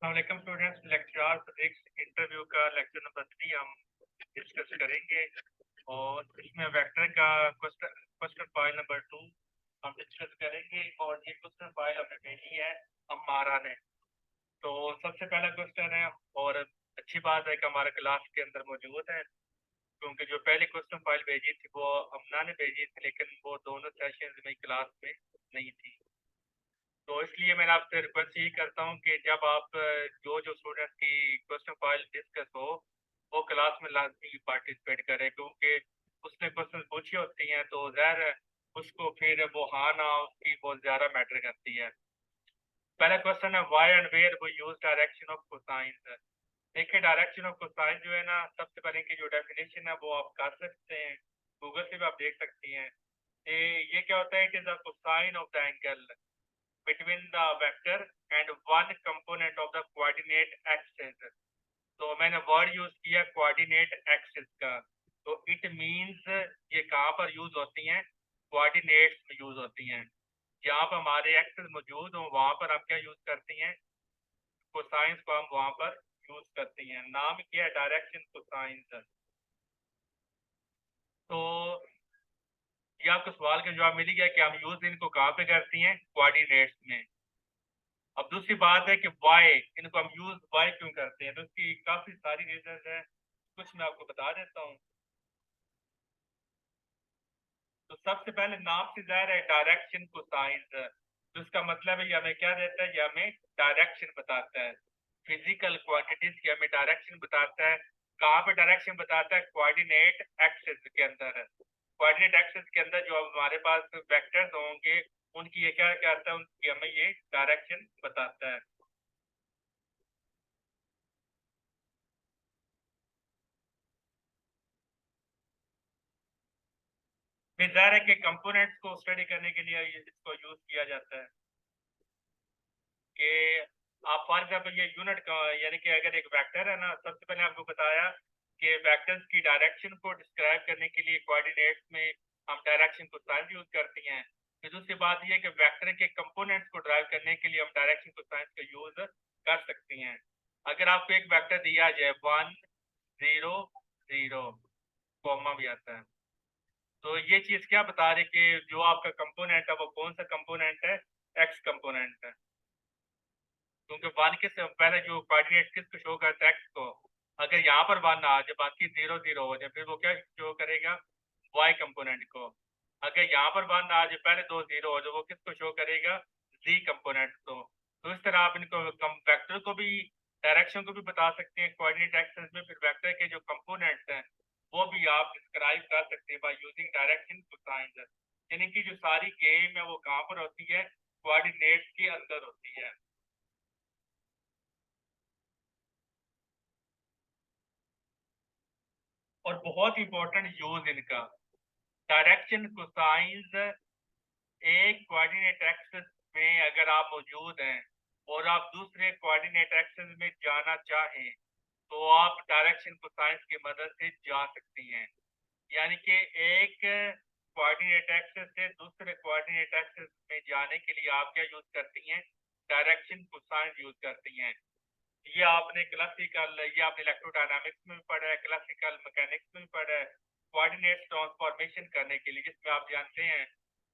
अस्सलामुअलैकुम students, lecture physics interview का lecture number 3 हम डिस्कस करेंगे। और इसमें वेक्टर का क्वेश्चन फाइल नंबर 2 हम डिस्कस करेंगे। और ये क्वेश्चन फाइल हमने भेजी है हमारा ने। तो सबसे पहला क्वेश्चन है, और अच्छी बात है कि हमारे क्लास के अंदर मौजूद है, क्योंकि जो पहले क्वेश्चन फाइल भेजी थी वो अमना ने भेजी थी, लेकिन वो दोनों सेशन में क्लास में नहीं थी। तो इसलिए मैं आपसे रिक्वेस्ट यही करता हूँ कि जब आप जो स्टूडेंट्स की क्वेश्चन फाइल डिस्कस हो वो क्लास में लाजमी पार्टिसिपेट करें, क्योंकि उसने क्वेश्चन पूछी होती हैं तो ज़ाहिर है उसको फिर वो हाँ ना उसकी बहुत ज़्यादा मैटर करती है। पहला क्वेश्चन है, वाई एंड वेयर वो यूज डायरेक्शन ऑफ कोसाइन। देखिए, डायरेक्शन ऑफ कोसाइन जो है ना, सबसे पहले की जो डेफिनेशन है वो आप कर सकते हैं, गूगल से भी आप देख सकती हैं। ये क्या होता है, it is the cosine of the angle between the vector and one component of the coordinate axis। तो मैंने वर्ड यूज किया कोऑर्डिनेट एक्सिस का। तो इट मींस ये कहाँ पर यूज होती हैं, कोऑर्डिनेट्स में यूज होती हैं। जहाँ पर हमारे एक्सिस मौजूद हो वहाँ पर आप क्या यूज करती हैं, कोसाइंस को हम वहाँ पर यूज करती हैं। नाम क्या है, डायरेक्शन कोसाइंस। तो ये आपको सवाल का जवाब मिल गया कि हम यूज इनको कहाँ पे करती हैं, कोऑर्डिनेट्स में। अब दूसरी बात है कि वाई, इनको हम यूज वाई क्यों करते हैं, तो इसकी काफी सारी रीजन है, कुछ मैं आपको बता देता हूँ। तो सबसे पहले नाम से जाहिर है डायरेक्शन को साइंस, तो इसका मतलब है ये हमें क्या देता है, ये हमें डायरेक्शन बताता है। फिजिकल क्वांटिटीज की हमें डायरेक्शन बताता है। कहाँ पे डायरेक्शन बताता है, कोऑर्डिनेट एक्सिस के अंदर। कोऑर्डिनेट एक्सिस के अंदर जो हमारे पास वेक्टर्स होंगे उनकी ये क्या करता है, उनकी हमें ये डायरेक्शन बताता है। फिर जाहिर है कि कंपोनेंट्स को स्टडी करने के लिए इसको यूज किया जाता है कि आप फॉर एग्जाम्पल ये यूनिट का, यानी कि अगर एक वेक्टर है ना, सबसे पहले आपको बताया कि वेक्टर्स की डायरेक्शन को डिस्क्राइब करने के लिए कोऑर्डिनेट्स में हम डायरेक्शन को साइंस यूज करती हैं। फिर दूसरी बात ये कि वेक्टर के कंपोनेंट्स को ड्राइव करने के लिए हम डायरेक्शन को साइंस का यूज कर सकती हैं। अगर आपको एक वेक्टर दिया जाए 1 0 0, कॉमा भी आता है, तो ये चीज क्या बता रही कि जो आपका कंपोनेंट है वो कौन सा कंपोनेंट है, एक्स कंपोनेंट है। क्योंकि वन के से पहले जो कोऑर्डिनेट किसको शो करता है, एक्स को। अगर यहाँ पर वन आ जाए, बाकी 0 0 हो जाए, फिर वो क्या शो करेगा, वाई कंपोनेंट को। अगर यहाँ पर वन आ जाए, पहले 2 0 हो जाए, वो किसको शो करेगा, जी कंपोनेंट को। तो इस तरह आप इनको वेक्टर को भी, डायरेक्शन को भी बता सकते हैं कोऑर्डिनेट एक्सिस में। फिर वेक्टर के जो कंपोनेंट्स हैं वो भी आप डिस्क्राइब कर सकते हैं बाय यूजिंग डायरेक्शन कोसाइन। यानी कि जो सारी गेम है वो कहाँ पर होती है, कोऑर्डिनेट्स के अंदर होती है। और बहुत इंपॉर्टेंट यूज इनका, डायरेक्शन कोसाइंस एक कोऑर्डिनेट एक्सिस में अगर आप मौजूद हैं और आप दूसरे कोऑर्डिनेट एक्सिस में जाना चाहें तो आप डायरेक्शन कोसाइंस की मदद से जा सकती हैं। यानी कि एक कोऑर्डिनेट एक्सिस से दूसरे कोऑर्डिनेट एक्सिस में जाने के लिए आप क्या यूज करती हैं, डायरेक्शन कोसाइंस यूज करती हैं। ये आपने क्लासिकल, ये आपने इलेक्ट्रोडायनामिक्स में भी पढ़ा है, क्लासिकल मैकेनिक्स में भी पढ़ा है। कोऑर्डिनेट ट्रांसफॉर्मेशन करने के लिए, जिसमें आप जानते हैं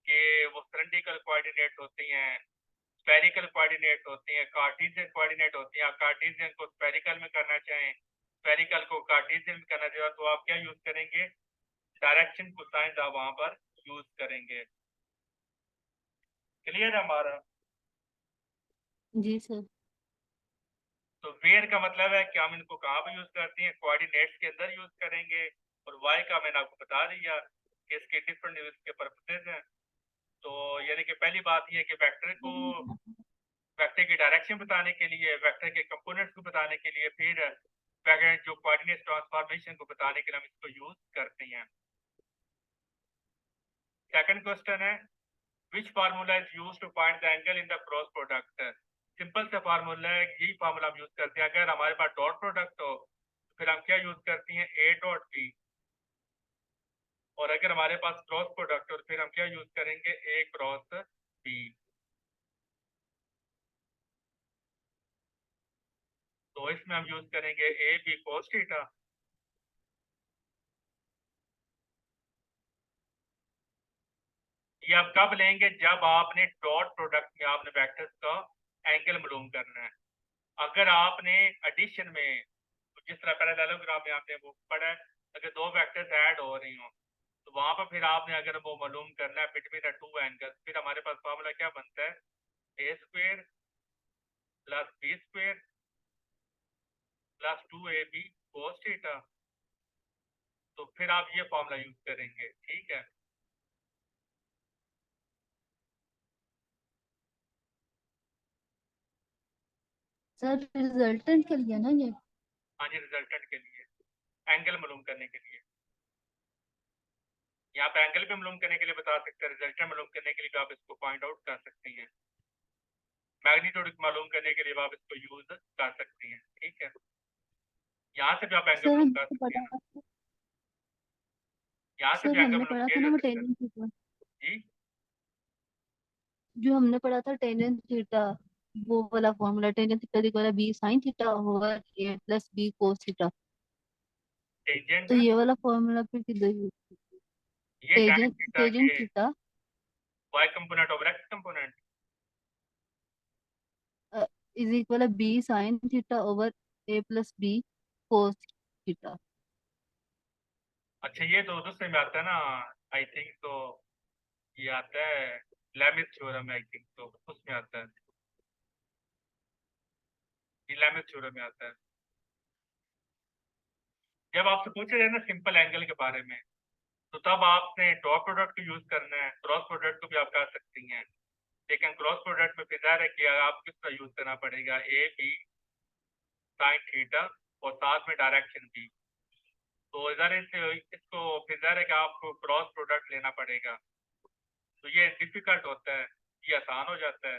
कि वो सिलेंड्रिकल कोऑर्डिनेट होती हैं, स्फेरिकल कोऑर्डिनेट होती हैं, कार्टेशियन कोऑर्डिनेट होती हैं। आप कार्टेशियन को स्फेरिकल में करना चाहें, स्फेरिकल को कार्टेशियन में करना चाहें, तो आप क्या यूज करेंगे, डायरेक्शन कोसाइन आप वहां पर यूज करेंगे। क्लियर है हमारा। जी सर। तो वेयर का मतलब है कि हम इनको कहाँ पे यूज करते हैं, कोऑर्डिनेट्स के अंदर यूज करेंगे। और वाई का मैंने आपको बता दिया कि इसके डिफरेंट यूज के पर्पसेज हैं। तो यानी कि पहली बात यह है कि वेक्टर को, वेक्टर की डायरेक्शन बताने के लिए, वेक्टर के कंपोनेंट्स को बताने के लिए, फिर वेक्टर जो कोऑर्डिनेट ट्रांसफॉर्मेशन को बताने के लिए हम इसको यूज करते हैं। सेकंड क्वेश्चन है, which formula is use to find the angle in the cross product. Simple सा फार्मूला है, यही फार्मूला हम यूज करते हैं। अगर हमारे पास डॉट प्रोडक्ट हो तो फिर हम क्या यूज करती हैं, ए डॉट बी। और अगर हमारे पास क्रॉस प्रोडक्ट हो तो फिर हम क्या यूज करेंगे, ए क्रॉस बी। इसमें हम यूज करेंगे ए बी cos थीटा। ये आप कब लेंगे? जब आपने डॉट प्रोडक्ट में आपने वेक्टर्स का एंगल मालूम करना है। अगर आपने एडिशन में जिस तरह पैरेललोग्राम में आपने वो पढ़ा है, अगर दो वेक्टर्स ऐड हो रही हो तो वहां पर फिर आपने अगर वो मालूम करना है बिटवीन टू एंगल, फिर हमारे पास फॉर्मूला क्या बनता है? A square plus B square plus 2ab cos theta. तो फिर आप ये फॉर्मूला यूज करेंगे, ठीक है। सर रिजल्टेंट के लिए ना ये? हाँ जी, रिजल्टेंट के लिए, एंगल मालूम करने के लिए। यहाँ पे एंगल भी मालूम करने के लिए बता सकते हैं, रिजल्टेंट मालूम करने के लिए भी आप इसको पॉइंट आउट कर सकती हैं, मैग्नीट्यूड मालूम करने के लिए भी आप इसको यूज कर सकती हैं, ठीक है। यहाँ से भी आप एंगल सर मालूम कर हमने सकते हैं पढ़ा ना, यहाँ से सर भी एंगल हमने मालूम पढ़ा किया था ना जा वो सकता है। टेन थीटा, जी, जो हमने पढ़ा था टेन थीटा, वो वाला formula tan theta equal B sine theta over A plus B cos theta. Tangent तो ये वाला फॉर्मूला फिर किधर यूज? ये tan टेजेंट थीटा टेजेंट ये theta y component over x component. Is equal B sine theta over A plus B cos theta. अच्छा, ये तो दूसरे में आता है ना, आई थिंक तो ये आता है लेमिथ थ्योरम, आई थिंक तो उसमें आता है, ये लेमिथ थ्योरम में आता है। जब आपसे पूछा जाए ना सिंपल एंगल के बारे में, तो तब आपने डॉट प्रोडक्ट को यूज करना है, क्रॉस प्रोडक्ट को भी आप कर सकती हैं, लेकिन क्रॉस प्रोडक्ट में फिर जाहिर है कि आप किसका यूज करना पड़ेगा? ए बी साइन थीटा और साथ में डायरेक्शन भी। तो इधर इसको फिर जाहिर है कि आपको क्रॉस प्रोडक्ट लेना पड़ेगा। तो ये डिफिकल्ट होता है, ये आसान हो जाता है,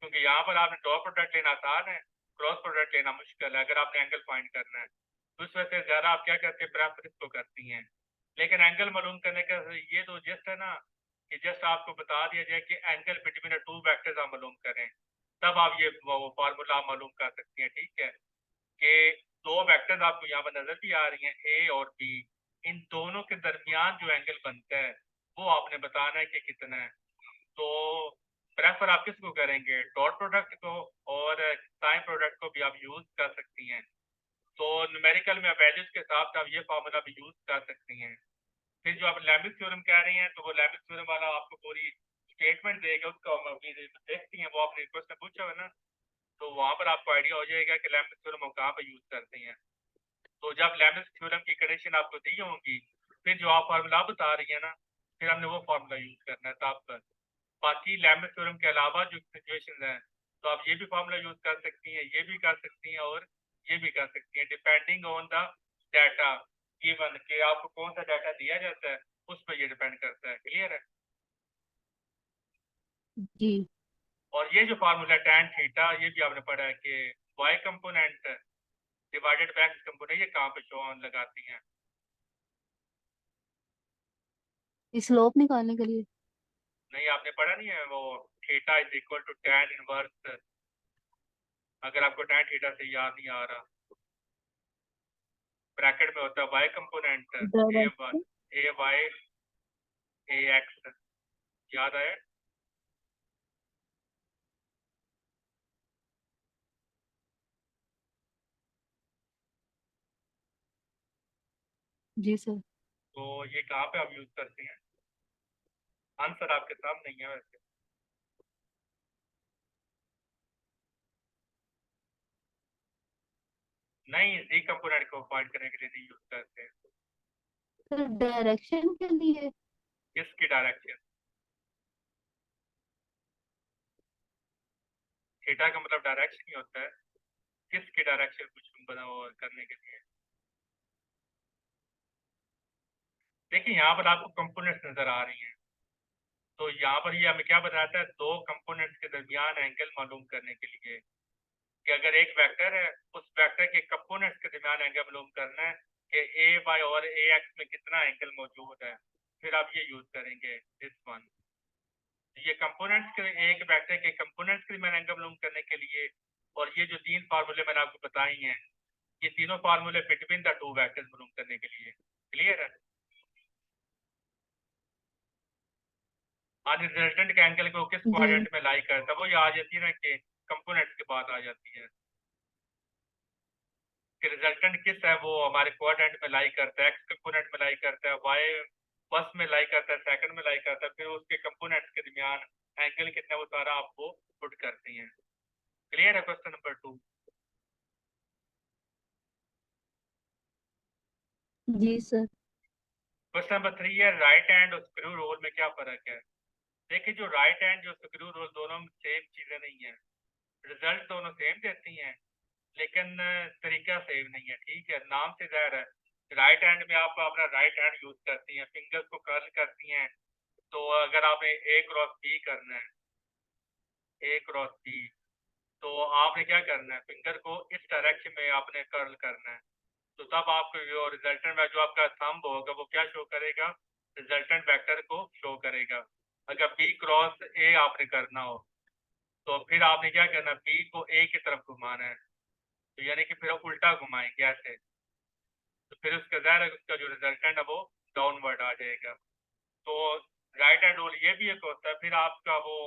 क्योंकि यहाँ पर आपने डॉट प्रोडक्ट लेना आसान है, क्रॉस प्रोडक्ट लेना मुश्किल है अगर आपने एंगल फाइंड करना है। तो इस वजह से ज़्यादा आप क्या करते हैं, प्रेफर इसको करती हैं। लेकिन एंगल मालूम करने का ये तो जस्ट है ना कि जस्ट आपको बता दिया जाए कि एंगल बिटवीन टू वेक्टर्स आप मालूम करें, तब आप ये फार्मूला आप मालूम कर सकती हैं, ठीक है। कि दो वेक्टर्स आपको यहाँ पर नजर भी आ रही हैं, ए और बी, इन दोनों के दरमियान जो एंगल बनता है वो आपने बताना है कि कितना है। तो प्रेफर आप किसको करेंगे? डॉट प्रोडक्ट को, और साइन प्रोडक्ट को भी आप यूज कर सकती हैं। तो न्यूमेरिकल में वैल्यूज के हिसाब से आप ये फार्मूला भी यूज कर सकती हैं। फिर जो आप लेबिस थ्योरम कह रही हैं, तो वो लेबिस थ्योरम वाला आपको पूरी स्टेटमेंट देगा, उसको हम अभी देखती हैं, वो आपने क्वेश्चन पूछा हुआ ना, तो वहां पर आपको आइडिया हो जाएगा कि लेबिस थ्योरम हम कहाँ पर यूज करते हैं। तो जब लेबिस थ्योरम की कंडीशन आपको दी होंगी, फिर जो आप फार्मूला बता रही है ना, फिर हमने वो फार्मूला यूज करना है तब पर। बाकी लेबिस थ्योरम के अलावा जो सिचुएशन है, तो आप ये भी फार्मूला यूज कर सकती हैं, ये भी कर सकती हैं, और ये भी कर सकती हैं, depending on the data given, कि आपको कौन सा डाटा दिया जाता है उस पर ये डिपेंड करता है। क्लियर है? जी और ये जो फार्मूला tan थीटा, ये भी आपने पढ़ा है कि y component divided by x component, ये कहाँ पे शो ऑन लगाती हैं? स्लोप निकालने के लिए। नहीं, आपने पढ़ा नहीं है वो, theta is equal to tan inverse, अगर आपको tan थीटा से याद नहीं आ रहा, ब्रैकेट में होता है y कंपोनेंट डायरेक्शन। ए वाई ए एक्स, याद आया? जी सर। तो ये कहाँ पे आप यूज करते हैं? आंसर आपके सामने ही है वैसे। नहीं, जी कंपोनेंट को फाइंड करने के लिए नहीं यूज करते हैं। सर डायरेक्शन के लिए। किसकी डायरेक्शन? थीटा का मतलब डायरेक्शन ही होता है, किसकी डायरेक्शन कुछ बना करने के लिए। देखिए यहाँ पर आपको कंपोनेंट्स नजर आ रही हैं, तो यहाँ पर ये हमें क्या बताता है, दो कंपोनेंट्स के दरमियान एंगल मालूम करने के लिए, कि अगर एक वेक्टर है, उस वेक्टर के कंपोनेंट्स के दरमियान एंगल मालूम करना है कि ए वाई और ए एक्स में कितना एंगल मौजूद है, फिर आप ये यूज करेंगे दिस वन। ये कंपोनेंट्स के, एक वेक्टर के कंपोनेंट्स के दरमियान एंगल मालूम करने के लिए, और ये जो तीन फार्मूले मैंने आपको बताई हैं, ये तीनों फार्मूले बिटवीन द टू वेक्टर्स मालूम करने के लिए। क्लियर है? आज रिजल्टेंट के एंगल को किस जी क्वाड्रेंट में लाई करता है, वो ये आ जाती है ना कि कंपोनेंट्स के बाद आ जाती है कि रिजल्टेंट किस है, वो हमारे क्वाड्रेंट में लाई करता है, एक्स कंपोनेंट में लाई करता है, वाई फर्स्ट में लाई करता है, सेकंड में लाई करता है, फिर उसके कंपोनेंट्स के दरमियान एंगल कितना वो सारा आपको पुट करती हैं। क्लियर है क्वेश्चन नंबर 2? जी सर। क्वेश्चन नंबर 3 है राइट हैंड और स्क्रू रोल में क्या फर्क है। देखिए जो राइट हैंड जो स्क्रू रोल दोनों सेम चीजें नहीं है, रिजल्ट दोनों सेम देती हैं लेकिन तरीका सेम नहीं है। ठीक है, नाम से जाहिर है राइट हैंड में आप अपना राइट हैंड यूज करती हैं, फिंगर्स को कर्ल करती हैं। तो अगर आपने ए क्रॉस बी करना है, ए क्रॉस बी, तो आपने क्या करना है, फिंगर को इस डायरेक्शन में आपने कर्ल करना है। तो तब आपको जो रिजल्टेंट में जो आपका थंब होगा वो क्या शो करेगा, रिजल्टेंट वेक्टर को शो करेगा। अगर बी क्रॉस ए आपने करना हो तो फिर आपने क्या करना, बी को ए की तरफ घुमाना है, तो यानी कि फिर उल्टा घुमाएंगे ऐसे, तो फिर उसका ज़ाहिर है उसका जो रिजल्टेंट है वो डाउनवर्ड आ जाएगा। तो राइट हैंड रोल ये भी एक होता है। फिर आपका वो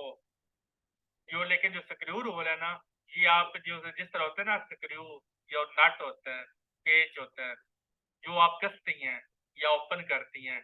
जो लेकिन जो स्क्रू रोल है ना, ये आप जो जिस तरह होता है ना स्क्रू या नट होता है, पेच होता है, जो आप कसती हैं या ओपन करती हैं,